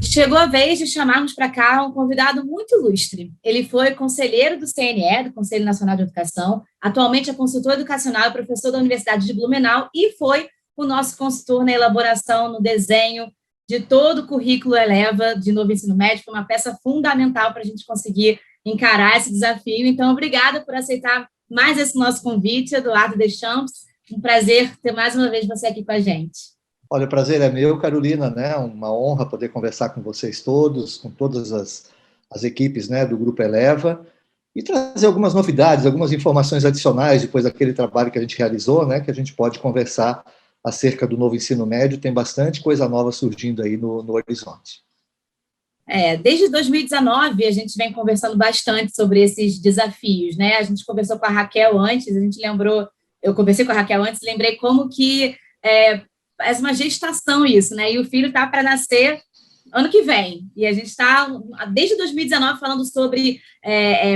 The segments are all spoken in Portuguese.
chegou a vez de chamarmos para cá um convidado muito ilustre. Ele foi conselheiro do CNE, do Conselho Nacional de Educação, atualmente é consultor educacional e professor da Universidade de Blumenau, e foi o nosso consultor na elaboração, no desenho de todo o currículo Eleva de novo ensino médio. Foi uma peça fundamental para a gente conseguir encarar esse desafio. Então, obrigada por aceitar mais esse nosso convite, Eduardo Deschamps. Um prazer ter mais uma vez você aqui com a gente. Olha, o prazer é meu, Carolina, né? Uma honra poder conversar com vocês todos, com todas as equipes, né, do Grupo Eleva, e trazer algumas novidades, algumas informações adicionais depois daquele trabalho que a gente realizou, né, que a gente pode conversar acerca do novo ensino médio. Tem bastante coisa nova surgindo aí no horizonte. Desde 2019, a gente vem conversando bastante sobre esses desafios, né? A gente conversou com a Raquel antes, eu conversei com a Raquel antes, lembrei como que parece uma gestação isso, né? E o filho está para nascer ano que vem. E a gente está, desde 2019, falando sobre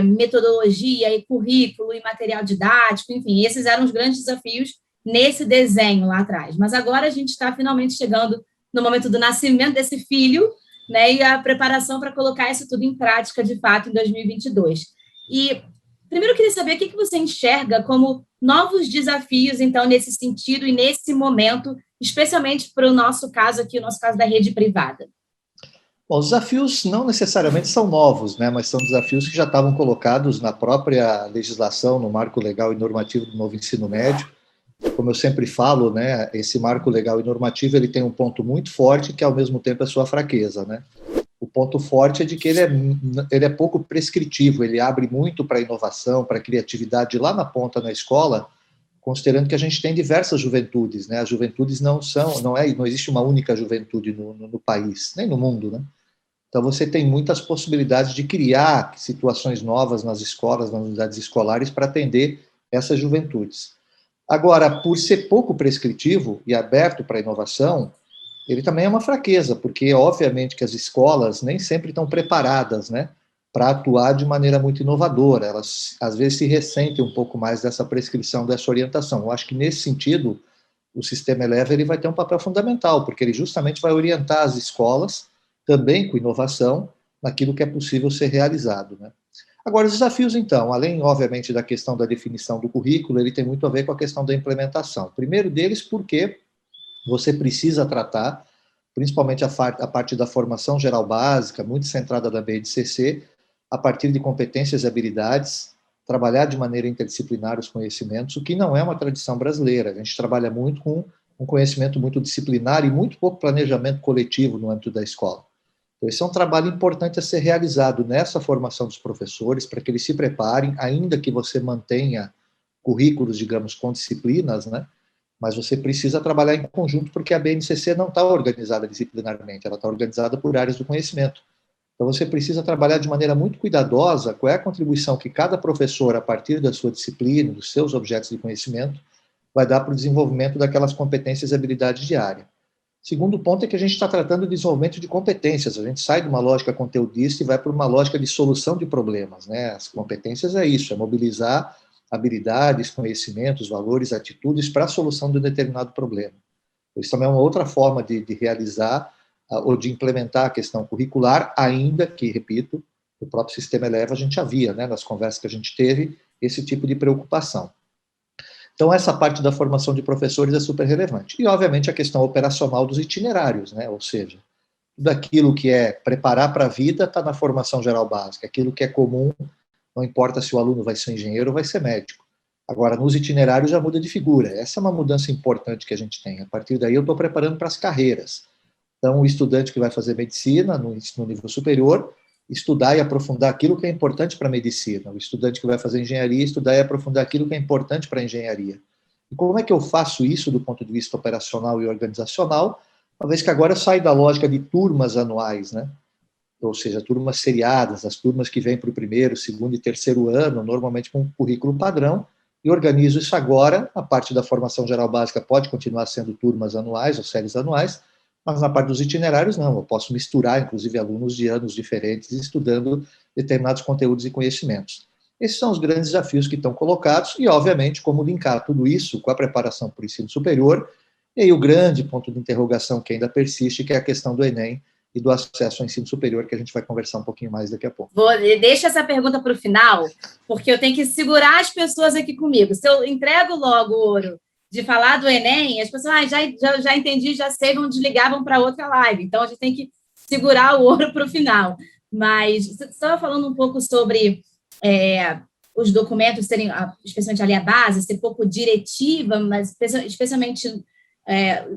metodologia e currículo e material didático, enfim, esses eram os grandes desafios nesse desenho lá atrás. Mas agora a gente está finalmente chegando no momento do nascimento desse filho, né? E a preparação para colocar isso tudo em prática, de fato, em 2022. E primeiro eu queria saber o que você enxerga como novos desafios, então, nesse sentido e nesse momento, especialmente para o nosso caso aqui, o nosso caso da rede privada. Bom, os desafios não necessariamente são novos, né, mas são desafios que já estavam colocados na própria legislação, no marco legal e normativo do novo ensino médio. Como eu sempre falo, né, esse marco legal e normativo ele tem um ponto muito forte, que ao mesmo tempo é sua fraqueza, né? O ponto forte é de que ele é pouco prescritivo, ele abre muito para a inovação, para a criatividade lá na ponta na escola, considerando que a gente tem diversas juventudes, né? As juventudes não existe uma única juventude no país, nem no mundo, né? Então você tem muitas possibilidades de criar situações novas nas escolas, nas unidades escolares, para atender essas juventudes. Agora, por ser pouco prescritivo e aberto para a inovação, ele também é uma fraqueza, porque obviamente que as escolas nem sempre estão preparadas, né, para atuar de maneira muito inovadora. Elas, às vezes, se ressentem um pouco mais dessa prescrição, dessa orientação. Eu acho que, nesse sentido, o sistema Eleva ele vai ter um papel fundamental, porque ele justamente vai orientar as escolas, também com inovação, naquilo que é possível ser realizado, né? Agora, os desafios, então, além, obviamente, da questão da definição do currículo, ele tem muito a ver com a questão da implementação. O primeiro deles, porque você precisa tratar, principalmente a parte da formação geral básica, muito centrada na BNCC, a partir de competências e habilidades, trabalhar de maneira interdisciplinar os conhecimentos, o que não é uma tradição brasileira. A gente trabalha muito com um conhecimento muito disciplinar e muito pouco planejamento coletivo no âmbito da escola. Então, esse é um trabalho importante a ser realizado nessa formação dos professores, para que eles se preparem, ainda que você mantenha currículos, digamos, com disciplinas, né? Mas você precisa trabalhar em conjunto, porque a BNCC não está organizada disciplinarmente, ela está organizada por áreas do conhecimento. Então, você precisa trabalhar de maneira muito cuidadosa qual é a contribuição que cada professor, a partir da sua disciplina, dos seus objetos de conhecimento, vai dar para o desenvolvimento daquelas competências e habilidades de área. Segundo ponto é que a gente está tratando de desenvolvimento de competências. A gente sai de uma lógica conteudista e vai para uma lógica de solução de problemas, né? As competências é isso, é mobilizar habilidades, conhecimentos, valores, atitudes para a solução de um determinado problema. Isso também é uma outra forma de realizar ou de implementar a questão curricular, ainda que, repito, no próprio sistema Eleva a gente havia, né, nas conversas que a gente teve, esse tipo de preocupação. Então, essa parte da formação de professores é super relevante. E, obviamente, a questão operacional dos itinerários, né? Ou seja, tudo aquilo que é preparar para a vida está na formação geral básica. Aquilo que é comum, não importa se o aluno vai ser engenheiro ou vai ser médico. Agora, nos itinerários já muda de figura. Essa é uma mudança importante que a gente tem. A partir daí, eu estou preparando para as carreiras. Então, o estudante que vai fazer medicina no nível superior, estudar e aprofundar aquilo que é importante para a medicina. O estudante que vai fazer engenharia, estudar e aprofundar aquilo que é importante para a engenharia. E como é que eu faço isso do ponto de vista operacional e organizacional? Uma vez que agora eu saio da lógica de turmas anuais, né? Ou seja, turmas seriadas, as turmas que vêm para o primeiro, segundo e terceiro ano, normalmente com um currículo padrão, e organizo isso agora. A parte da formação geral básica pode continuar sendo turmas anuais ou séries anuais, mas na parte dos itinerários não, eu posso misturar, inclusive, alunos de anos diferentes estudando determinados conteúdos e conhecimentos. Esses são os grandes desafios que estão colocados e, obviamente, como linkar tudo isso com a preparação para o ensino superior, e aí o grande ponto de interrogação que ainda persiste, que é a questão do Enem, e do acesso ao ensino superior, que a gente vai conversar um pouquinho mais daqui a pouco. Deixa essa pergunta para o final, porque eu tenho que segurar as pessoas aqui comigo. Se eu entrego logo o ouro de falar do Enem, as pessoas já entendi, já sei, vão desligar, vão para outra live. Então, a gente tem que segurar o ouro para o final. Mas você estava falando um pouco sobre os documentos serem, especialmente ali a base, ser pouco diretiva, mas especialmente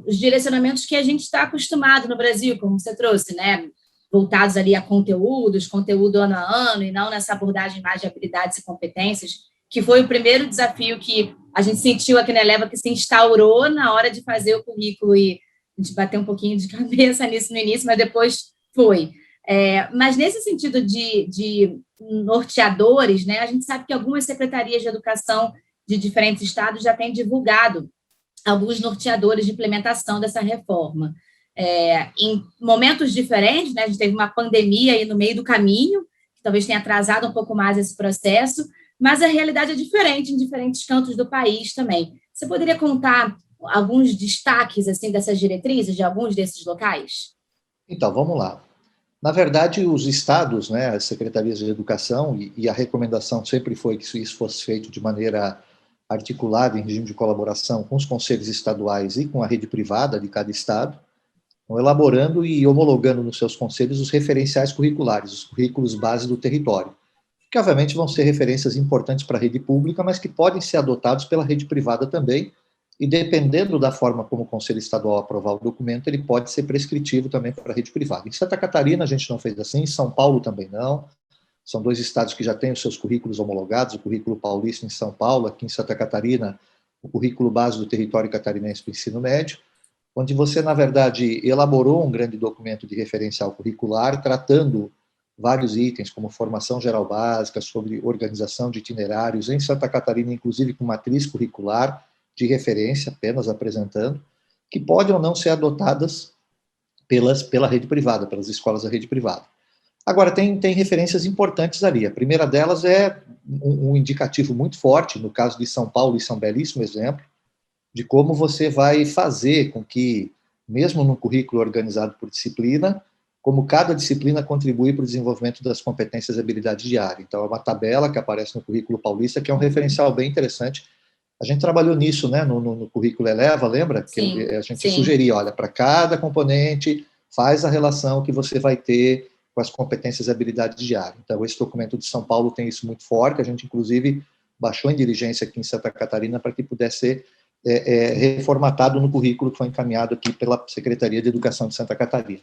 os direcionamentos que a gente está acostumado no Brasil, como você trouxe, né? Voltados ali a conteúdo ano a ano, e não nessa abordagem mais de habilidades e competências, que foi o primeiro desafio que a gente sentiu aqui na Eleva, que se instaurou na hora de fazer o currículo, e a gente bateu um pouquinho de cabeça nisso no início, mas depois foi. Mas nesse sentido de norteadores, né, a gente sabe que algumas secretarias de educação de diferentes estados já têm divulgado alguns norteadores de implementação dessa reforma. Em momentos diferentes, né, a gente teve uma pandemia aí no meio do caminho, que talvez tenha atrasado um pouco mais esse processo, mas a realidade é diferente em diferentes cantos do país também. Você poderia contar alguns destaques assim dessas diretrizes de alguns desses locais? Então, vamos lá. Na verdade, os estados, né, as secretarias de educação, e a recomendação sempre foi que isso fosse feito de maneira articulada, em regime de colaboração com os conselhos estaduais e com a rede privada de cada estado, estão elaborando e homologando nos seus conselhos os referenciais curriculares, os currículos base do território, que obviamente vão ser referências importantes para a rede pública, mas que podem ser adotados pela rede privada também, e dependendo da forma como o Conselho Estadual aprovar o documento, ele pode ser prescritivo também para a rede privada. Em Santa Catarina a gente não fez assim, em São Paulo também não. São dois estados que já têm os seus currículos homologados, o currículo paulista em São Paulo, aqui em Santa Catarina, o currículo base do território catarinense do ensino médio, onde você, na verdade, elaborou um grande documento de referencial curricular, tratando vários itens, como formação geral básica, sobre organização de itinerários, em Santa Catarina, inclusive com matriz curricular, de referência, apenas apresentando, que podem ou não ser adotadas pela rede privada, pelas escolas da rede privada. Agora, tem referências importantes ali. A primeira delas é um indicativo muito forte, no caso de São Paulo, isso é um belíssimo exemplo, de como você vai fazer com que, mesmo no currículo organizado por disciplina, como cada disciplina contribui para o desenvolvimento das competências e habilidades de área. Então, é uma tabela que aparece no currículo paulista, que é um referencial bem interessante. A gente trabalhou nisso, né, no currículo Eleva, lembra? Sim, que a gente sim. sugeria, olha, para cada componente, faz a relação que você vai ter com as competências e habilidades de área. Então, esse documento de São Paulo tem isso muito forte, a gente, inclusive, baixou em diligência aqui em Santa Catarina para que pudesse ser reformatado no currículo que foi encaminhado aqui pela Secretaria de Educação de Santa Catarina.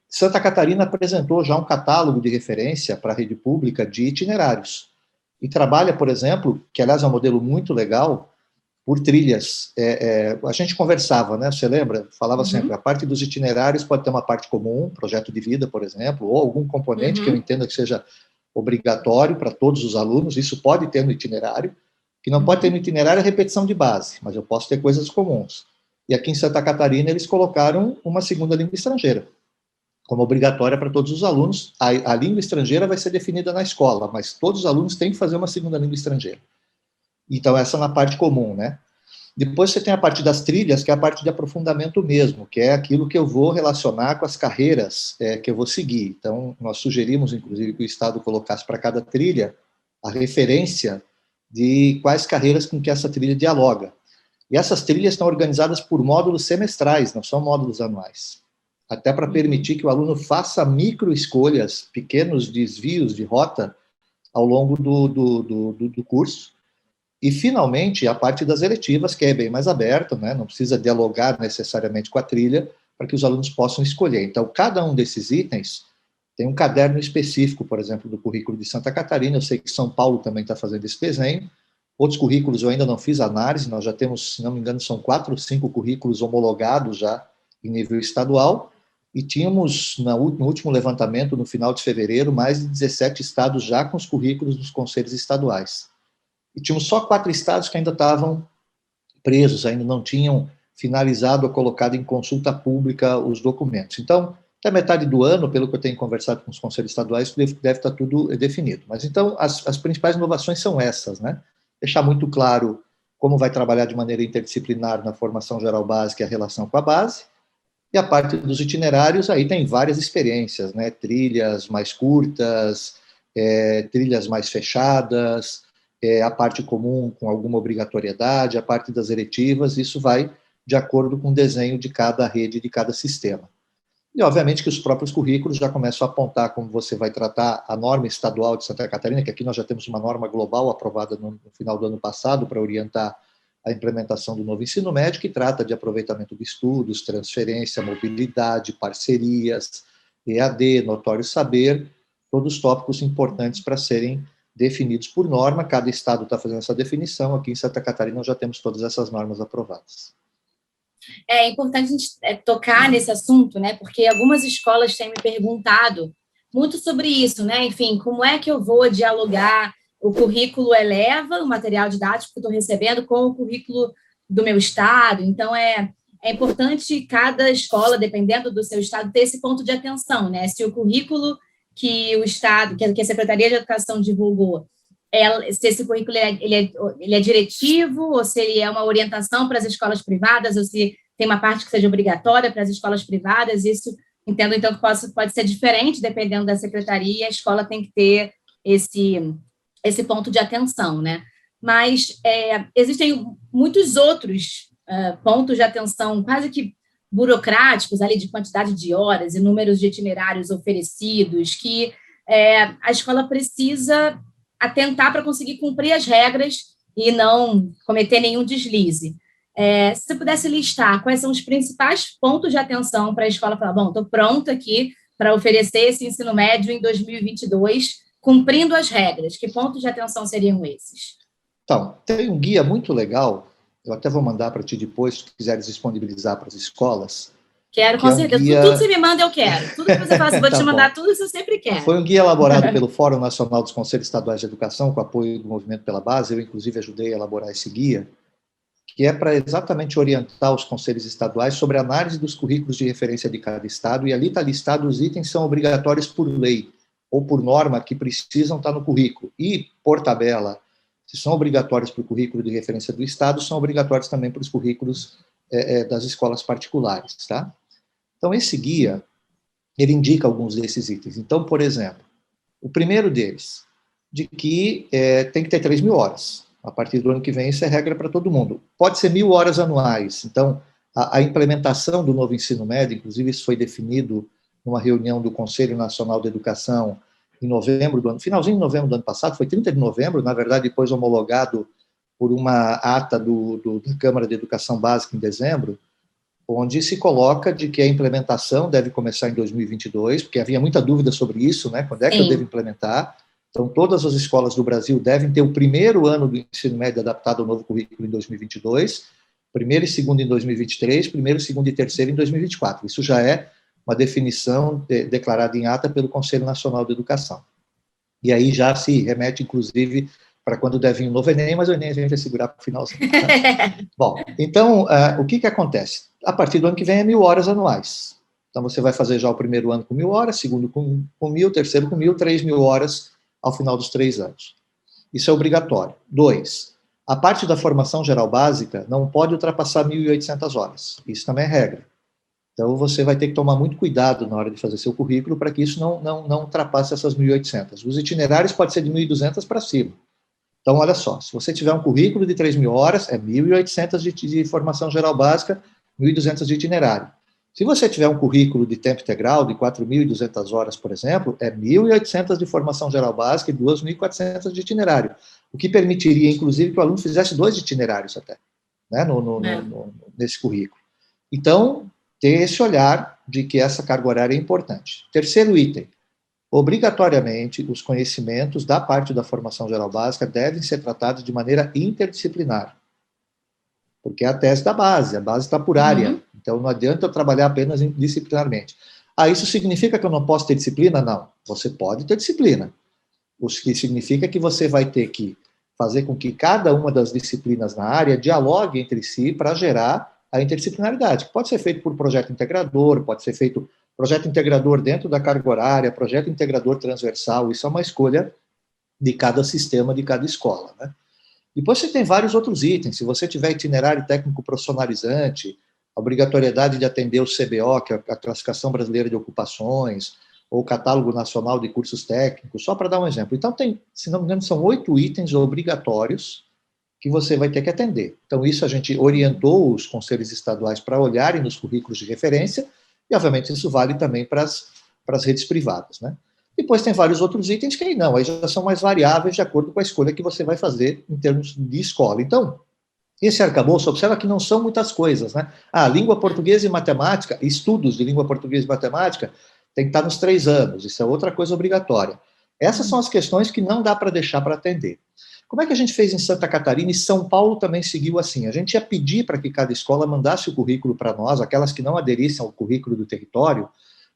Santa Catarina apresentou já um catálogo de referência para a rede pública de itinerários, e trabalha, por exemplo, que aliás é um modelo muito legal, por trilhas. A gente conversava, né? Você lembra? Falava sempre, a parte dos itinerários pode ter uma parte comum, projeto de vida, por exemplo, ou algum componente que eu entenda que seja obrigatório para todos os alunos, isso pode ter no itinerário, que não pode ter no itinerário a repetição de base, mas eu posso ter coisas comuns. E aqui em Santa Catarina eles colocaram uma segunda língua estrangeira, como obrigatória para todos os alunos. A língua estrangeira vai ser definida na escola, mas todos os alunos têm que fazer uma segunda língua estrangeira. Então, essa na parte comum, né? Depois você tem a parte das trilhas, que é a parte de aprofundamento mesmo, que é aquilo que eu vou relacionar com as carreiras que eu vou seguir. Então, nós sugerimos, inclusive, que o Estado colocasse para cada trilha a referência de quais carreiras com que essa trilha dialoga. E essas trilhas estão organizadas por módulos semestrais, não são módulos anuais. Até para permitir que o aluno faça micro-escolhas, pequenos desvios de rota ao longo do curso. E, finalmente, a parte das eletivas, que é bem mais aberta, né? Não precisa dialogar necessariamente com a trilha, para que os alunos possam escolher. Então, cada um desses itens tem um caderno específico, por exemplo, do currículo de Santa Catarina. Eu sei que São Paulo também está fazendo esse desenho. Outros currículos eu ainda não fiz análise, nós já temos, se não me engano, são 4 ou 5 currículos homologados já em nível estadual, e tínhamos, no último levantamento, no final de fevereiro, mais de 17 estados já com os currículos dos conselhos estaduais. E tínhamos só 4 estados que ainda estavam presos, ainda não tinham finalizado ou colocado em consulta pública os documentos. Então, até metade do ano, pelo que eu tenho conversado com os conselhos estaduais, deve estar tudo definido. Mas, então, as principais inovações são essas, né? Deixar muito claro como vai trabalhar de maneira interdisciplinar na formação geral básica e a relação com a base, E a parte dos itinerários, aí tem várias experiências, né? Trilhas mais curtas, trilhas mais fechadas, a parte comum com alguma obrigatoriedade, a parte das eletivas, isso vai de acordo com o desenho de cada rede, de cada sistema. E, obviamente, que os próprios currículos já começam a apontar como você vai tratar a norma estadual de Santa Catarina, que aqui nós já temos uma norma global aprovada no final do ano passado para orientar a implementação do novo ensino médio, que trata de aproveitamento de estudos, transferência, mobilidade, parcerias, EAD, notório saber, todos tópicos importantes para serem definidos por norma. Cada estado está fazendo essa definição. Aqui em Santa Catarina nós já temos todas essas normas aprovadas. É importante a gente tocar nesse assunto, né? Porque algumas escolas têm me perguntado muito sobre isso, né? Enfim, como é que eu vou dialogar? O currículo eleva o material didático que eu estou recebendo com o currículo do meu estado. Então, é importante cada escola, dependendo do seu estado, ter esse ponto de atenção, né? Se o currículo que o estado, que a Secretaria de Educação divulgou, se esse currículo ele é diretivo, ou se ele é uma orientação para as escolas privadas, ou se tem uma parte que seja obrigatória para as escolas privadas, isso, entendo, então, que pode ser diferente, dependendo da secretaria, a escola tem que ter esse ponto de atenção, né? Mas existem muitos outros pontos de atenção, quase que burocráticos, ali de quantidade de horas e números de itinerários oferecidos, que a escola precisa atentar para conseguir cumprir as regras e não cometer nenhum deslize. Se você pudesse listar quais são os principais pontos de atenção para a escola falar, bom, estou pronta aqui para oferecer esse ensino médio em 2022, cumprindo as regras, que pontos de atenção seriam esses? Então, tem um guia muito legal, eu até vou mandar para ti depois, se tu quiseres disponibilizar para as escolas. Quero, com certeza. Guia... Tudo que você me manda, eu quero. Tudo que você fala, vou te mandar tudo, isso eu sempre quero. Foi um guia elaborado pelo Fórum Nacional dos Conselhos Estaduais de Educação, com apoio do Movimento pela Base. Eu, inclusive, ajudei a elaborar esse guia, que é para exatamente orientar os conselhos estaduais sobre a análise dos currículos de referência de cada estado, e ali está listado os itens que são obrigatórios por lei ou por norma que precisam estar no currículo. E, por tabela, se são obrigatórios para o currículo de referência do estado, são obrigatórios também para os currículos das escolas particulares, tá? Então, esse guia, ele indica alguns desses itens. Então, por exemplo, o primeiro deles, de que tem que ter 3.000 horas. A partir do ano que vem, isso é regra para todo mundo. Pode ser 1.000 horas anuais. Então, a implementação do novo ensino médio, inclusive isso foi definido numa reunião do Conselho Nacional de Educação em novembro do ano, finalzinho de novembro do ano passado, foi 30 de novembro, na verdade, depois homologado por uma ata da Câmara de Educação Básica em dezembro, onde se coloca de que a implementação deve começar em 2022, porque havia muita dúvida sobre isso, né? Quando é que eu devo implementar? Então, todas as escolas do Brasil devem ter o primeiro ano do ensino médio adaptado ao novo currículo em 2022, primeiro e segundo em 2023, primeiro, segundo e terceiro em 2024. Isso já é uma definição declarada em ata pelo Conselho Nacional de Educação. E aí já se remete, inclusive, para quando deve vir o novo Enem, mas o Enem a gente vai segurar para o finalzinho. Bom, então, o que acontece? A partir do ano que vem é 1.000 horas anuais. Então, você vai fazer já o primeiro ano com 1.000 horas, segundo com 1.000, terceiro com 1.000, 3.000 horas ao final dos 3 anos. Isso é obrigatório. 2, a parte da formação geral básica não pode ultrapassar 1.800 horas. Isso também é regra. Então, você vai ter que tomar muito cuidado na hora de fazer seu currículo para que isso não ultrapasse essas 1.800. Os itinerários podem ser de 1.200 para cima. Então, olha só, se você tiver um currículo de 3.000 horas, é 1.800 de formação geral básica, 1.200 de itinerário. Se você tiver um currículo de tempo integral de 4.200 horas, por exemplo, é 1.800 de formação geral básica e 2.400 de itinerário, o que permitiria, inclusive, que o aluno fizesse 2 itinerários até, né, nesse currículo. Então, ter esse olhar de que essa carga horária é importante. Terceiro item, obrigatoriamente, os conhecimentos da parte da formação geral básica devem ser tratados de maneira interdisciplinar, porque é a tese da base, a base está por área, então não adianta eu trabalhar apenas disciplinarmente. Isso significa que eu não posso ter disciplina? Não, você pode ter disciplina, o que significa que você vai ter que fazer com que cada uma das disciplinas na área dialogue entre si para gerar a interdisciplinaridade, que pode ser feito por projeto integrador, pode ser feito projeto integrador dentro da carga horária, projeto integrador transversal, isso é uma escolha de cada sistema, de cada escola, né? Depois você tem vários outros itens, se você tiver itinerário técnico profissionalizante, a obrigatoriedade de atender o CBO, que é a Classificação Brasileira de Ocupações, ou o Catálogo Nacional de Cursos Técnicos, só para dar um exemplo. Então, se não me engano, são 8 itens obrigatórios que você vai ter que atender. Então, isso a gente orientou os conselhos estaduais para olharem nos currículos de referência, e, obviamente, isso vale também para as redes privadas, né? Depois tem vários outros itens que aí não, aí já são mais variáveis de acordo com a escolha que você vai fazer em termos de escola. Então, esse arcabouço, observa que não são muitas coisas, né? Língua portuguesa e matemática, estudos de língua portuguesa e matemática, tem que estar nos 3 anos, isso é outra coisa obrigatória. Essas são as questões que não dá para deixar para atender. Como é que a gente fez em Santa Catarina e São Paulo também seguiu assim? A gente ia pedir para que cada escola mandasse o currículo para nós, aquelas que não aderissem ao currículo do território,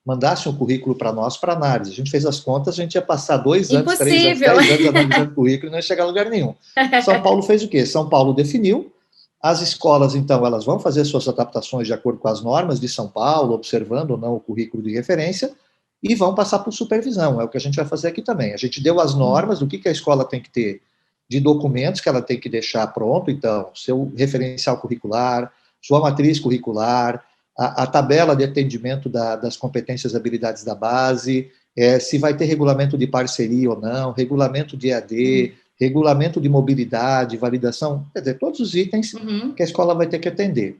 mandassem o currículo para nós para análise. A gente fez as contas, a gente ia passar 2 anos, 3 anos, 10 anos analisando o currículo e não ia chegar a lugar nenhum. São Paulo fez o quê? São Paulo definiu, as escolas, então, elas vão fazer suas adaptações de acordo com as normas de São Paulo, observando ou não o currículo de referência, e vão passar por supervisão. É o que a gente vai fazer aqui também. A gente deu as normas do que a escola tem que ter de documentos que ela tem que deixar pronto, então, seu referencial curricular, sua matriz curricular, a tabela de atendimento das competências e habilidades da base, se vai ter regulamento de parceria ou não, regulamento de EAD, regulamento de mobilidade, validação, quer dizer, todos os itens que a escola vai ter que atender.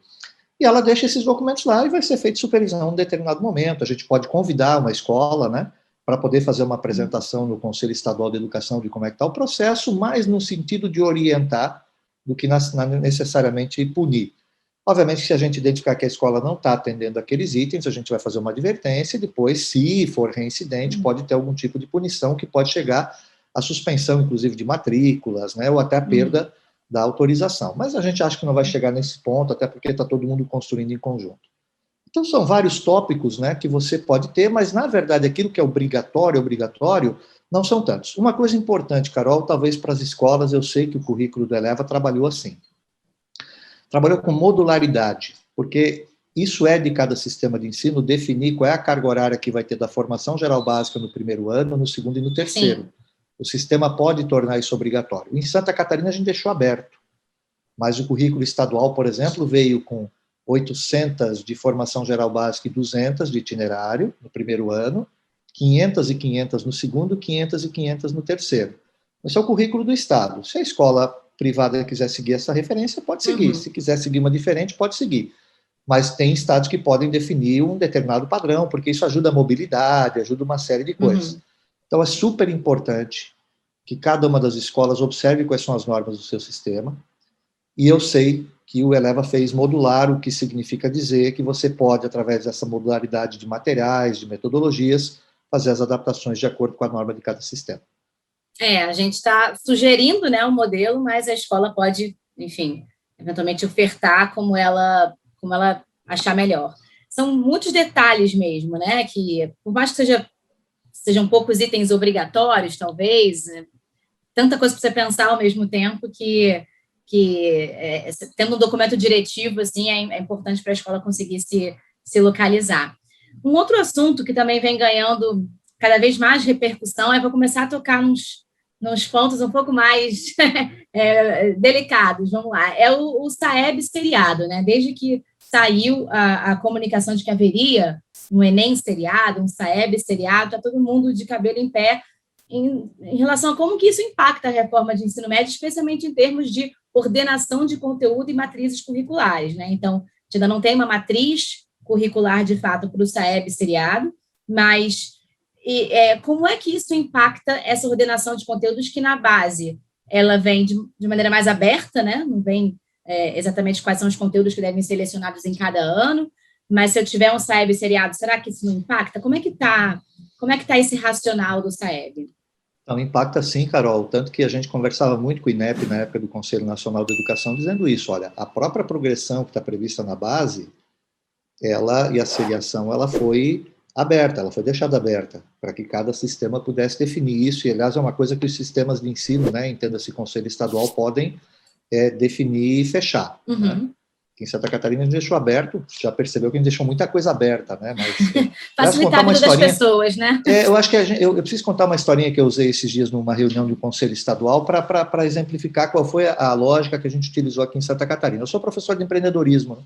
E ela deixa esses documentos lá e vai ser feita supervisão em um determinado momento. A gente pode convidar uma escola, né, para poder fazer uma apresentação no Conselho Estadual de Educação de como é que está o processo, mais no sentido de orientar do que necessariamente punir. Obviamente, se a gente identificar que a escola não está atendendo aqueles itens, a gente vai fazer uma advertência e depois, se for reincidente, pode ter algum tipo de punição que pode chegar à suspensão, inclusive, de matrículas, né, ou até a perda da autorização. Mas a gente acha que não vai chegar nesse ponto, até porque está todo mundo construindo em conjunto. Então, são vários tópicos, né, que você pode ter, mas, na verdade, aquilo que é obrigatório, não são tantos. Uma coisa importante, Carol, talvez para as escolas, eu sei que o currículo do Eleva trabalhou assim. Trabalhou com modularidade, porque isso é de cada sistema de ensino definir qual é a carga horária que vai ter da formação geral básica no primeiro ano, no segundo e no terceiro. Sim. O sistema pode tornar isso obrigatório. Em Santa Catarina, a gente deixou aberto, mas o currículo estadual, por exemplo, veio com 800 de formação geral básica e 200 de itinerário no primeiro ano, 500 e 500 no segundo, 500 e 500 no terceiro. Esse é o currículo do Estado. Se a escola privada quiser seguir essa referência, pode seguir. Se quiser seguir uma diferente, pode seguir. Mas tem estados que podem definir um determinado padrão, porque isso ajuda a mobilidade, ajuda uma série de coisas. Então, é super importante que cada uma das escolas observe quais são as normas do seu sistema. E eu sei que o Eleva fez modular, o que significa dizer que você pode, através dessa modularidade de materiais, de metodologias, fazer as adaptações de acordo com a norma de cada sistema. A gente está sugerindo, né, um modelo, mas a escola pode, enfim, eventualmente ofertar como ela achar melhor. São muitos detalhes mesmo, né, que por mais que sejam poucos itens obrigatórios, talvez, tanta coisa para você pensar ao mesmo tempo que tendo um documento diretivo, assim, é importante para a escola conseguir se localizar. Um outro assunto que também vem ganhando cada vez mais repercussão é para começar a tocar nos pontos um pouco mais delicados, vamos lá, é o SAEB seriado, né? Desde que saiu a comunicação de que haveria um Enem seriado, um SAEB seriado, está todo mundo de cabelo em pé em relação a como que isso impacta a reforma de ensino médio, especialmente em termos de ordenação de conteúdo e matrizes curriculares, né? Então, a gente ainda não tem uma matriz curricular, de fato, para o SAEB seriado, mas como é que isso impacta essa ordenação de conteúdos que, na base, ela vem de maneira mais aberta, né? Não vem exatamente quais são os conteúdos que devem ser selecionados em cada ano, mas se eu tiver um SAEB seriado, será que isso não impacta? Como é que tá esse racional do SAEB? Então, impacta sim, Carol, tanto que a gente conversava muito com o INEP na época do Conselho Nacional de Educação, dizendo isso, olha, a própria progressão que está prevista na base, e a seriação, ela foi aberta, ela foi deixada aberta, para que cada sistema pudesse definir isso, e, aliás, é uma coisa que os sistemas de ensino, né, entenda-se Conselho Estadual, podem definir e fechar, né? Em Santa Catarina a gente deixou aberto, já percebeu que a gente deixou muita coisa aberta, né? Mas facilitar a vida das pessoas, né? Eu acho que eu preciso contar uma historinha que eu usei esses dias numa reunião do Conselho Estadual para exemplificar qual foi a lógica que a gente utilizou aqui em Santa Catarina. Eu sou professor de empreendedorismo, né?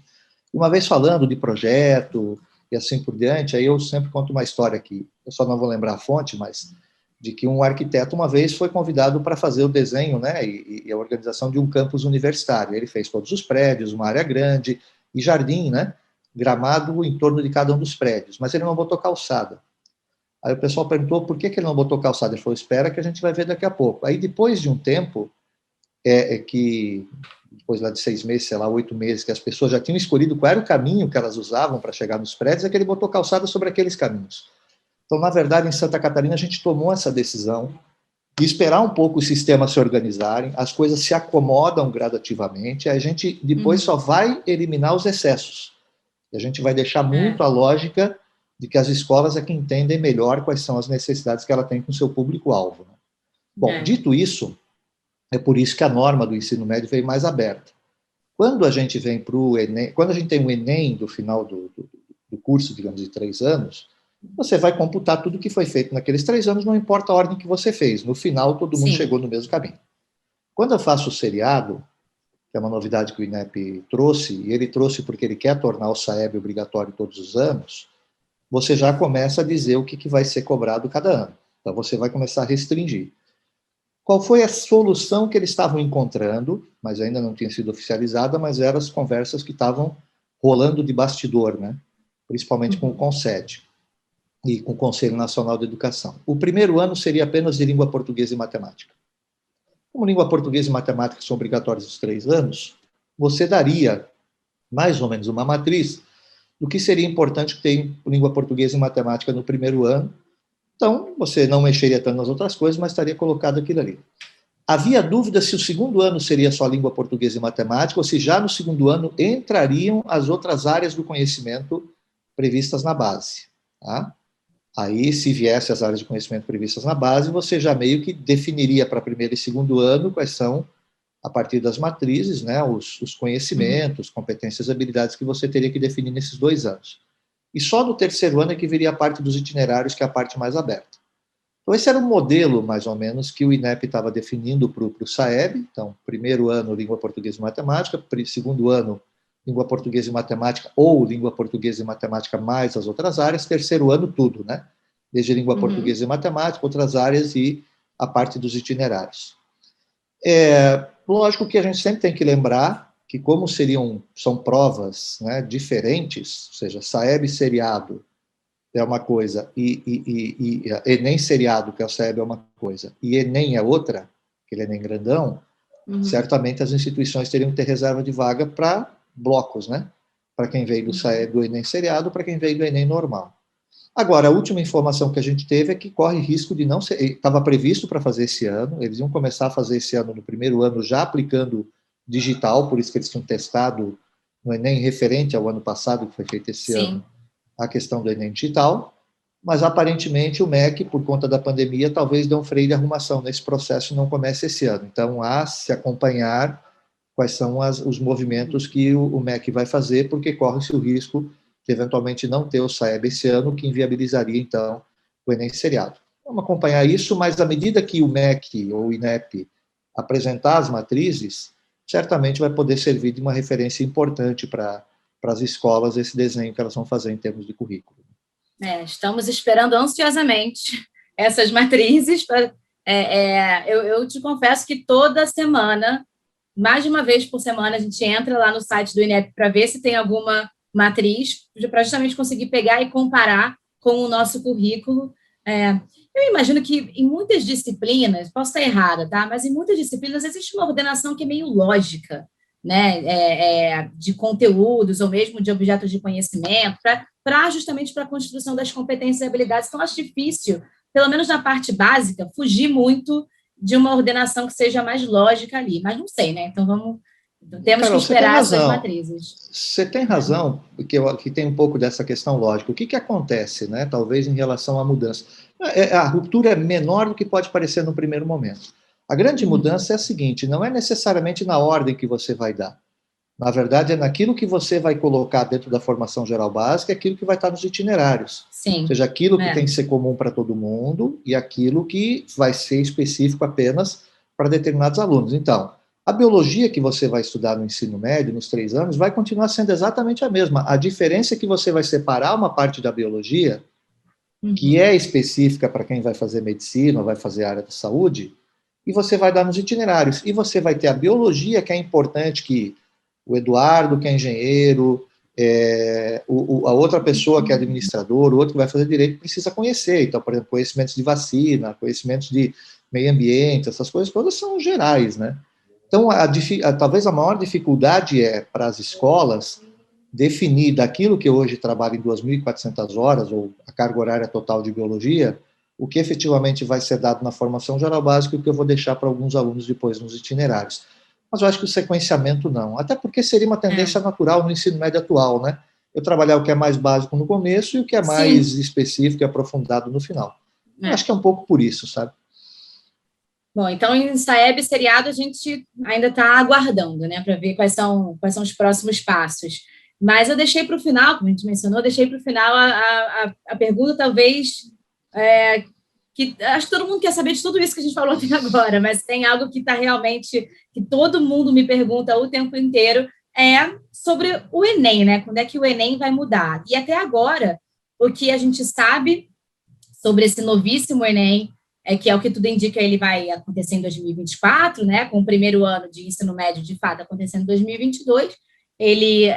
Uma vez falando de projeto e assim por diante, aí eu sempre conto uma história aqui, eu só não vou lembrar a fonte, mas de que um arquiteto uma vez foi convidado para fazer o desenho, né, e a organização de um campus universitário. Ele fez todos os prédios, uma área grande e jardim, né, gramado em torno de cada um dos prédios, mas ele não botou calçada. Aí o pessoal perguntou por que ele não botou calçada. Ele falou, espera que a gente vai ver daqui a pouco. Aí depois de um tempo, que depois lá de 6 meses, sei lá, 8 meses, que as pessoas já tinham escolhido qual era o caminho que elas usavam para chegar nos prédios, é que ele botou calçada sobre aqueles caminhos. Então, na verdade, em Santa Catarina, a gente tomou essa decisão de esperar um pouco os sistemas se organizarem, as coisas se acomodam gradativamente, a gente depois só vai eliminar os excessos. E a gente vai deixar muito a lógica de que as escolas é que entendem melhor quais são as necessidades que ela tem com o seu público-alvo. Bom, dito isso, é por isso que a norma do ensino médio veio mais aberta. Quando a gente vem para o Enem, quando a gente tem o Enem do final do curso, digamos, de 3 anos, você vai computar tudo que foi feito naqueles 3 anos, não importa a ordem que você fez. No final, todo mundo chegou no mesmo caminho. Quando eu faço o seriado, que é uma novidade que o INEP trouxe, e ele trouxe porque ele quer tornar o SAEB obrigatório todos os anos, você já começa a dizer o que vai ser cobrado cada ano. Então, você vai começar a restringir. Qual foi a solução que eles estavam encontrando, mas ainda não tinha sido oficializada, mas eram as conversas que estavam rolando de bastidor, né? Principalmente com o CONSED e com o Conselho Nacional de Educação. O primeiro ano seria apenas de língua portuguesa e matemática. Como língua portuguesa e matemática são obrigatórias os 3 anos, você daria mais ou menos uma matriz do que seria importante ter língua portuguesa e matemática no primeiro ano. Então, você não mexeria tanto nas outras coisas, mas estaria colocado aquilo ali. Havia dúvida se o segundo ano seria só língua portuguesa e matemática, ou se já no segundo ano entrariam as outras áreas do conhecimento previstas na base. Tá? Aí, se viesse as áreas de conhecimento previstas na base, você já meio que definiria para primeiro e segundo ano quais são, a partir das matrizes, né, os conhecimentos, competências e habilidades que você teria que definir nesses 2 anos. E só no terceiro ano é que viria a parte dos itinerários, que é a parte mais aberta. Então, esse era o modelo, mais ou menos, que o INEP estava definindo para o SAEB. Então, primeiro ano, língua portuguesa e matemática, segundo ano, língua portuguesa e matemática, ou língua portuguesa e matemática mais as outras áreas, terceiro ano, tudo, né? Desde língua portuguesa e matemática, outras áreas e a parte dos itinerários. Lógico que a gente sempre tem que lembrar que como são provas, né, diferentes, ou seja, SAEB seriado é uma coisa, e Enem seriado, que é o SAEB, é uma coisa, e Enem é outra, aquele Enem grandão, certamente as instituições teriam que ter reserva de vaga para blocos, né? Para quem veio do SAEB, do Enem seriado, para quem veio do Enem normal. Agora, a última informação que a gente teve é que corre risco de não ser... Estava previsto para fazer esse ano, eles iam começar a fazer esse ano, no primeiro ano, já aplicando digital, por isso que eles tinham testado no Enem referente ao ano passado, que foi feito esse ano, a questão do Enem digital, mas aparentemente o MEC, por conta da pandemia, talvez dê um freio de arrumação nesse processo e não comece esse ano. Então, há se acompanhar quais são os movimentos que o MEC vai fazer, porque corre-se o risco de eventualmente não ter o SAEB esse ano, que inviabilizaria, então, o Enem seriado. Vamos acompanhar isso, mas à medida que o MEC ou o INEP apresentar as matrizes, certamente vai poder servir de uma referência importante para as escolas esse desenho que elas vão fazer em termos de currículo. Estamos esperando ansiosamente essas matrizes. Eu te confesso que toda semana, mais de uma vez por semana, a gente entra lá no site do INEP para ver se tem alguma matriz, para justamente conseguir pegar e comparar com o nosso currículo. Eu imagino que em muitas disciplinas, posso estar errada, tá? Mas em muitas disciplinas existe uma ordenação que é meio lógica, né? De conteúdos ou mesmo de objetos de conhecimento, justamente para a construção das competências e habilidades. Então, acho difícil, pelo menos na parte básica, fugir muito de uma ordenação que seja mais lógica ali. Mas não sei, né? Então, temos que esperar essas matrizes. Você tem razão, que tem um pouco dessa questão lógica. O que acontece, né? Talvez em relação à mudança? A ruptura é menor do que pode parecer no primeiro momento. A grande mudança é a seguinte, não é necessariamente na ordem que você vai dar. Na verdade, é naquilo que você vai colocar dentro da formação geral básica, aquilo que vai estar nos itinerários. Sim. Ou seja, aquilo que tem que ser comum para todo mundo e aquilo que vai ser específico apenas para determinados alunos. Então, A biologia que você vai estudar no ensino médio, nos 3 anos, vai continuar sendo exatamente a mesma. A diferença é que você vai separar uma parte da biologia, que é específica para quem vai fazer medicina ou vai fazer área da saúde, e você vai dar nos itinerários. E você vai ter a biologia, que é importante, que o Eduardo, que é engenheiro, a outra pessoa que é administrador, o outro que vai fazer direito, precisa conhecer. Então, por exemplo, conhecimentos de vacina, conhecimentos de meio ambiente, essas coisas todas são gerais, né? Então, talvez a maior dificuldade é para as escolas definir daquilo que hoje trabalha em 2.400 horas, ou a carga horária total de biologia, o que efetivamente vai ser dado na formação geral básica e o que eu vou deixar para alguns alunos depois nos itinerários. Mas eu acho que o sequenciamento não, até porque seria uma tendência natural no ensino médio atual, né? Eu trabalhar o que é mais básico no começo e o que é mais específico e aprofundado no final. Eu acho que é um pouco por isso, sabe? Bom, então em Saeb seriado a gente ainda está aguardando, né, para ver quais são os próximos passos. Mas eu deixei para o final, como a gente mencionou, deixei para o final a pergunta, talvez, que acho que todo mundo quer saber de tudo isso que a gente falou até agora, mas tem algo que está realmente, que todo mundo me pergunta o tempo inteiro, é sobre o Enem, né? Quando é que o Enem vai mudar? E até agora, o que a gente sabe sobre esse novíssimo Enem, que é o que tudo indica, ele vai acontecer em 2024, né? Com o primeiro ano de ensino médio, de fato, acontecendo em 2022, ele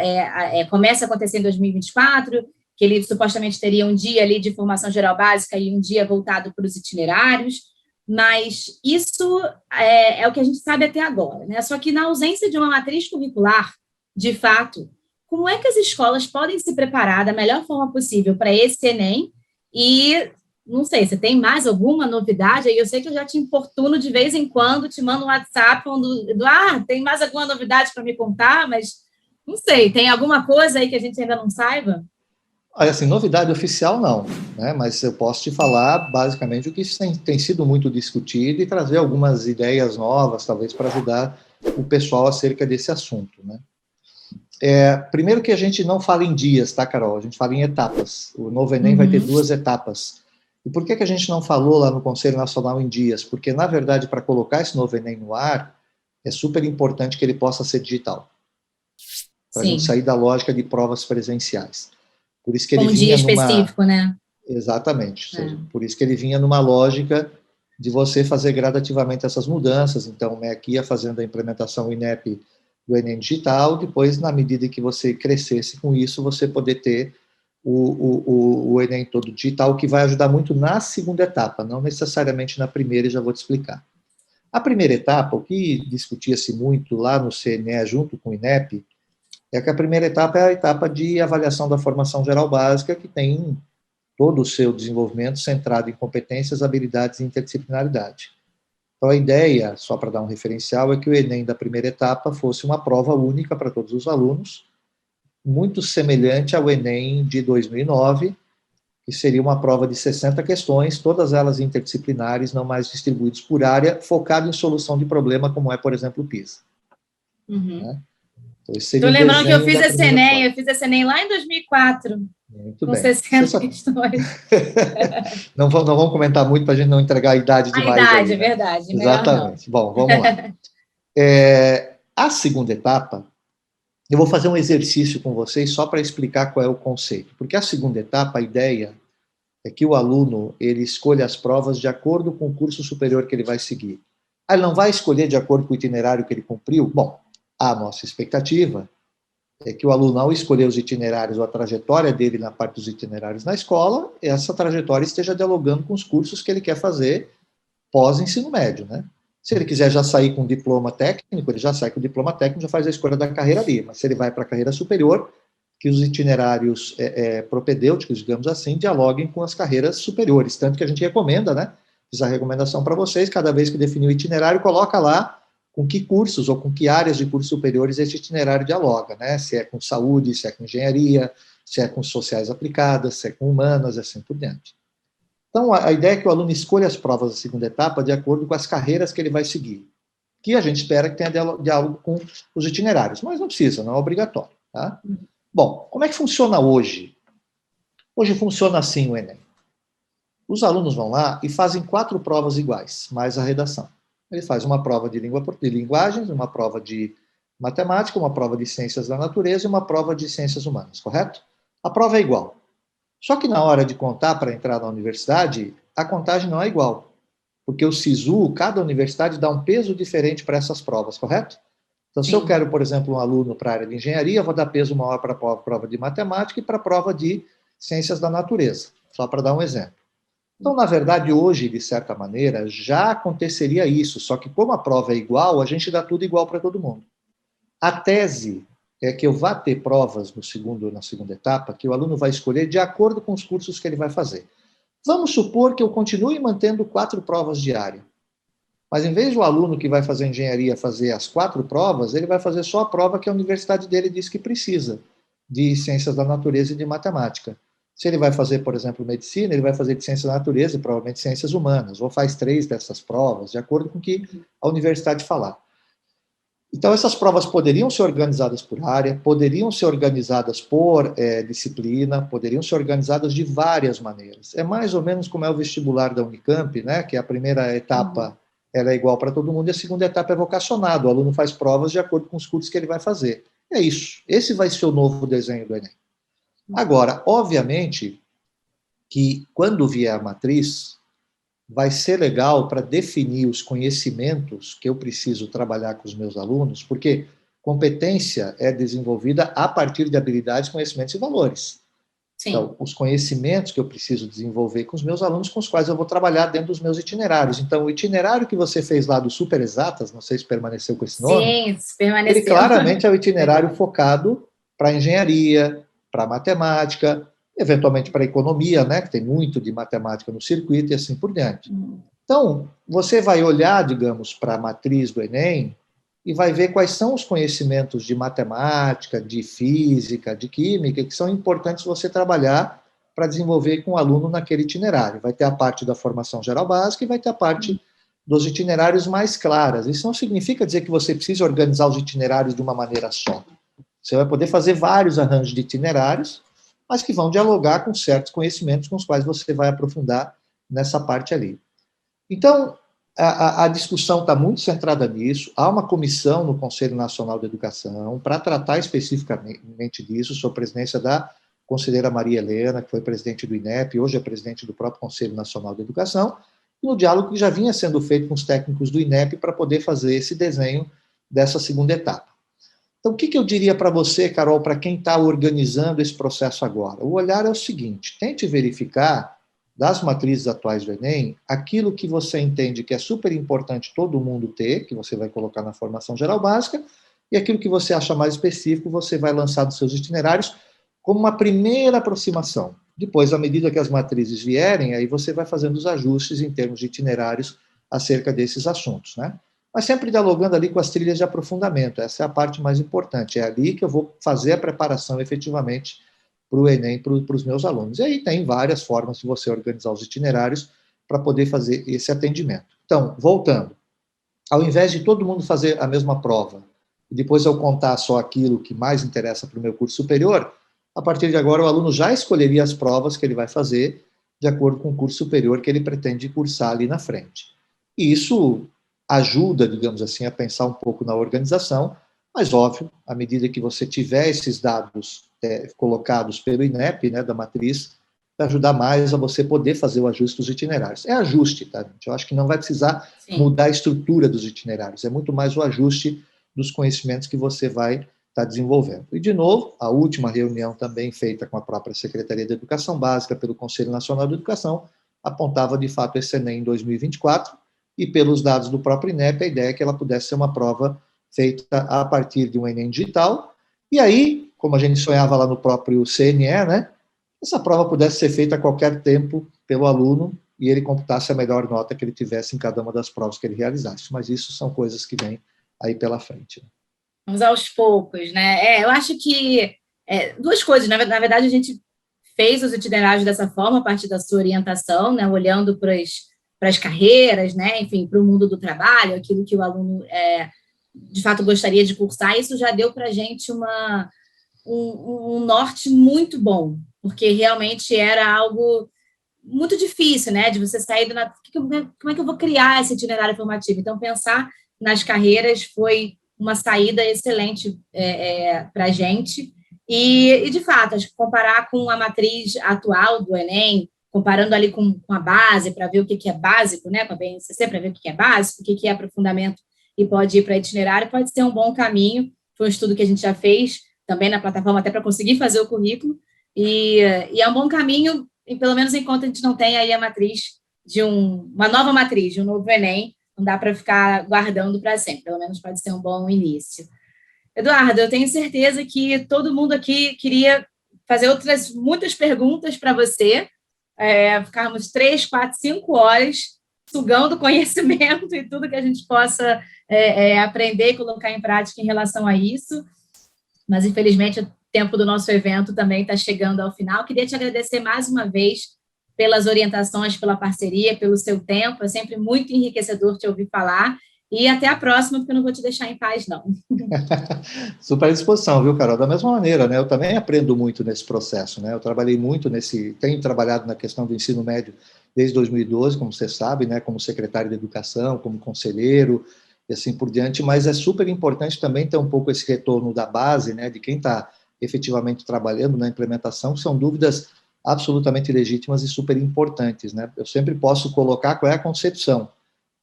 começa a acontecer em 2024, que ele supostamente teria um dia ali de formação geral básica e um dia voltado para os itinerários, mas isso é o que a gente sabe até agora, né? Só que na ausência de uma matriz curricular, de fato, como é que as escolas podem se preparar da melhor forma possível para esse Enem? E, não sei, você tem mais alguma novidade? Aí eu sei que eu já te importuno de vez em quando, te mando um WhatsApp falando, tem mais alguma novidade para me contar? Mas não sei, tem alguma coisa aí que a gente ainda não saiba? Olha, assim, novidade oficial não, né? Mas eu posso te falar basicamente o que tem sido muito discutido e trazer algumas ideias novas, talvez, para ajudar o pessoal acerca desse assunto, né? Primeiro que a gente não fala em dias, tá, Carol? A gente fala em etapas. O novo Enem vai ter 2 etapas. E por que a gente não falou lá no Conselho Nacional em dias? Porque, na verdade, para colocar esse novo Enem no ar, é super importante que ele possa ser digital. Para a gente sair da lógica de provas presenciais. Por isso que ele vinha dia específico, né? Exatamente. Por isso que ele vinha numa lógica de você fazer gradativamente essas mudanças. Então, o MEC ia fazendo a implementação INEP do Enem digital, depois, na medida que você crescesse com isso, você poder ter o Enem todo digital, que vai ajudar muito na segunda etapa, não necessariamente na primeira, e já vou te explicar. A primeira etapa, o que discutia-se muito lá no CNE, junto com o INEP, é que a primeira etapa é a etapa de avaliação da formação geral básica, que tem todo o seu desenvolvimento centrado em competências, habilidades e interdisciplinaridade. Então, a ideia, só para dar um referencial, é que o Enem da primeira etapa fosse uma prova única para todos os alunos, muito semelhante ao Enem de 2009, que seria uma prova de 60 questões, todas elas interdisciplinares, não mais distribuídas por área, focado em solução de problema, como é, por exemplo, o PISA. Né? Então, estou lembrando que eu fiz esse Enem lá em 2004. Muito com bem. 60 questões. Não vamos comentar muito para a gente não entregar a idade demais. A idade, aí, né? É verdade. Exatamente. Bom, vamos lá. A segunda etapa, eu vou fazer um exercício com vocês só para explicar qual é o conceito. Porque a segunda etapa, a ideia é que o aluno ele escolha as provas de acordo com o curso superior que ele vai seguir. Ele não vai escolher de acordo com o itinerário que ele cumpriu? Bom, a nossa expectativa é que o aluno, ao escolher os itinerários ou a trajetória dele na parte dos itinerários na escola, essa trajetória esteja dialogando com os cursos que ele quer fazer pós-ensino médio, né? Se ele quiser já sair com diploma técnico, ele já sai com diploma técnico, já faz a escolha da carreira ali. Mas se ele vai para a carreira superior, que os itinerários propedêuticos, digamos assim, dialoguem com as carreiras superiores. Tanto que a gente recomenda, né? Fiz a recomendação para vocês, cada vez que definir o itinerário, coloca lá com que cursos ou com que áreas de cursos superiores esse itinerário dialoga, né? Se é com saúde, se é com engenharia, se é com sociais aplicadas, se é com humanas, e assim por diante. Então, a ideia é que o aluno escolha as provas da segunda etapa de acordo com as carreiras que ele vai seguir, que a gente espera que tenha diálogo com os itinerários, mas não precisa, não é obrigatório. Tá? Bom, como é que funciona hoje? Hoje funciona assim o Enem. Os alunos vão lá e fazem 4 provas iguais, mais a redação. Ele faz uma prova de linguagens, uma prova de matemática, uma prova de ciências da natureza e uma prova de ciências humanas, correto? A prova é igual. Só que na hora de contar para entrar na universidade, a contagem não é igual, porque o SISU, cada universidade dá um peso diferente para essas provas, correto? Então, se eu Sim. quero, por exemplo, um aluno para a área de engenharia, eu vou dar peso maior para a prova de matemática e para a prova de ciências da natureza, só para dar um exemplo. Então, na verdade, hoje, de certa maneira, já aconteceria isso, só que como a prova é igual, a gente dá tudo igual para todo mundo. A tese é que eu vá ter provas na segunda etapa, que o aluno vai escolher de acordo com os cursos que ele vai fazer. Vamos supor que eu continue mantendo 4 provas diárias. Mas em vez do aluno que vai fazer engenharia fazer as 4 provas, ele vai fazer só a prova que a universidade dele diz que precisa, de ciências da natureza e de matemática. Se ele vai fazer, por exemplo, medicina, ele vai fazer de ciências da natureza e provavelmente ciências humanas, ou faz 3 dessas provas, de acordo com o que a universidade falar. Então, essas provas poderiam ser organizadas por área, poderiam ser organizadas por disciplina, poderiam ser organizadas de várias maneiras. É mais ou menos como é o vestibular da Unicamp, né? Que a primeira etapa ela é igual para todo mundo e a segunda etapa é vocacionado. O aluno faz provas de acordo com os cursos que ele vai fazer. É isso. Esse vai ser o novo desenho do Enem. Agora, obviamente, que quando vier a matriz, vai ser legal para definir os conhecimentos que eu preciso trabalhar com os meus alunos, porque competência é desenvolvida a partir de habilidades, conhecimentos e valores. Sim. Então, os conhecimentos que eu preciso desenvolver com os meus alunos, com os quais eu vou trabalhar dentro dos meus itinerários. Então, o itinerário que você fez lá do Super Exatas, não sei se permaneceu com esse nome, Sim, permaneceu. ele claramente é o itinerário focado para engenharia, para matemática, eventualmente para economia, né, que tem muito de matemática no circuito e assim por diante. Então, você vai olhar, digamos, para a matriz do Enem e vai ver quais são os conhecimentos de matemática, de física, de química, que são importantes você trabalhar para desenvolver com o aluno naquele itinerário. Vai ter a parte da formação geral básica e vai ter a parte dos itinerários mais claras. Isso não significa dizer que você precisa organizar os itinerários de uma maneira só. Você vai poder fazer vários arranjos de itinerários, mas que vão dialogar com certos conhecimentos com os quais você vai aprofundar nessa parte ali. Então, a discussão está muito centrada nisso. Há uma comissão no Conselho Nacional de Educação para tratar especificamente disso, sob a presidência da conselheira Maria Helena, que foi presidente do INEP, hoje é presidente do próprio Conselho Nacional de Educação, e no diálogo que já vinha sendo feito com os técnicos do INEP para poder fazer esse desenho dessa segunda etapa. Então, o que eu diria para você, Carol, para quem está organizando esse processo agora? O olhar é o seguinte: tente verificar, das matrizes atuais do Enem, aquilo que você entende que é super importante todo mundo ter, que você vai colocar na formação geral básica, e aquilo que você acha mais específico, você vai lançar dos seus itinerários como uma primeira aproximação. Depois, à medida que as matrizes vierem, aí você vai fazendo os ajustes em termos de itinerários acerca desses assuntos, né? Mas sempre dialogando ali com as trilhas de aprofundamento. Essa é a parte mais importante. É ali que eu vou fazer a preparação efetivamente para o Enem, para os meus alunos. E aí tem várias formas de você organizar os itinerários para poder fazer esse atendimento. Então, voltando, ao invés de todo mundo fazer a mesma prova, e depois eu contar só aquilo que mais interessa para o meu curso superior, a partir de agora o aluno já escolheria as provas que ele vai fazer de acordo com o curso superior que ele pretende cursar ali na frente. E isso ajuda, digamos assim, a pensar um pouco na organização, mas, óbvio, à medida que você tiver esses dados colocados pelo INEP, né, da matriz, vai ajudar mais a você poder fazer o ajuste dos itinerários. É ajuste, tá, gente? Eu acho que não vai precisar mudar a estrutura dos itinerários, é muito mais o ajuste dos conhecimentos que você vai estar desenvolvendo. E, de novo, a última reunião também feita com a própria Secretaria de Educação Básica, pelo Conselho Nacional de Educação, apontava, de fato, esse Enem em 2024, e pelos dados do próprio INEP, a ideia é que ela pudesse ser uma prova feita a partir de um Enem digital, e aí, como a gente sonhava lá no próprio CNE, né, essa prova pudesse ser feita a qualquer tempo pelo aluno e ele computasse a melhor nota que ele tivesse em cada uma das provas que ele realizasse. Mas isso são coisas que vêm aí pela frente. Vamos aos poucos, né? Eu acho que duas coisas. Na verdade, a gente fez os itinerários dessa forma, a partir da sua orientação, né, olhando para as carreiras, né, enfim, para o mundo do trabalho, aquilo que o aluno de fato gostaria de cursar. Isso já deu para a gente um norte muito bom, porque realmente era algo muito difícil, né? De você sair como é que eu vou criar esse itinerário formativo? Então, pensar nas carreiras foi uma saída excelente para a gente. E, de fato, acho que comparar com a matriz atual do Enem, comparando ali com a base, para ver o que é básico, né? Com a BNCC, para ver o que é básico, o que é aprofundamento e pode ir para itinerário, pode ser um bom caminho. Foi um estudo que a gente já fez também na plataforma, até para conseguir fazer o currículo. E é um bom caminho, e pelo menos enquanto a gente não tem aí a matriz de uma nova matriz, de um novo Enem, não dá para ficar guardando para sempre, pelo menos pode ser um bom início. Eduardo, eu tenho certeza que todo mundo aqui queria fazer muitas perguntas para você, ficarmos 3, 4, 5 horas sugando conhecimento e tudo que a gente possa aprender e colocar em prática em relação a isso, mas infelizmente o tempo do nosso evento também está chegando ao final. Queria te agradecer mais uma vez pelas orientações, pela parceria, pelo seu tempo, é sempre muito enriquecedor te ouvir falar. E até a próxima, porque eu não vou te deixar em paz, não. Super à disposição, viu, Carol? Da mesma maneira, né? Eu também aprendo muito nesse processo, né? Eu trabalhei muito tenho trabalhado na questão do ensino médio desde 2012, como você sabe, né? Como secretário de Educação, como conselheiro, e assim por diante, mas é super importante também ter um pouco esse retorno da base, né? De quem está efetivamente trabalhando na implementação, que são dúvidas absolutamente legítimas e super importantes, né? Eu sempre posso colocar qual é a concepção,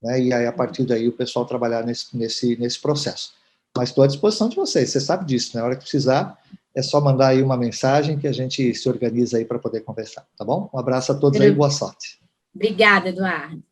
né? E aí, a partir daí, o pessoal trabalhar nesse processo. Mas estou à disposição de vocês, você sabe disso, né? Na hora que precisar, é só mandar aí uma mensagem que a gente se organiza aí para poder conversar, tá bom? Um abraço a todos aí, boa sorte. Obrigada, Eduardo.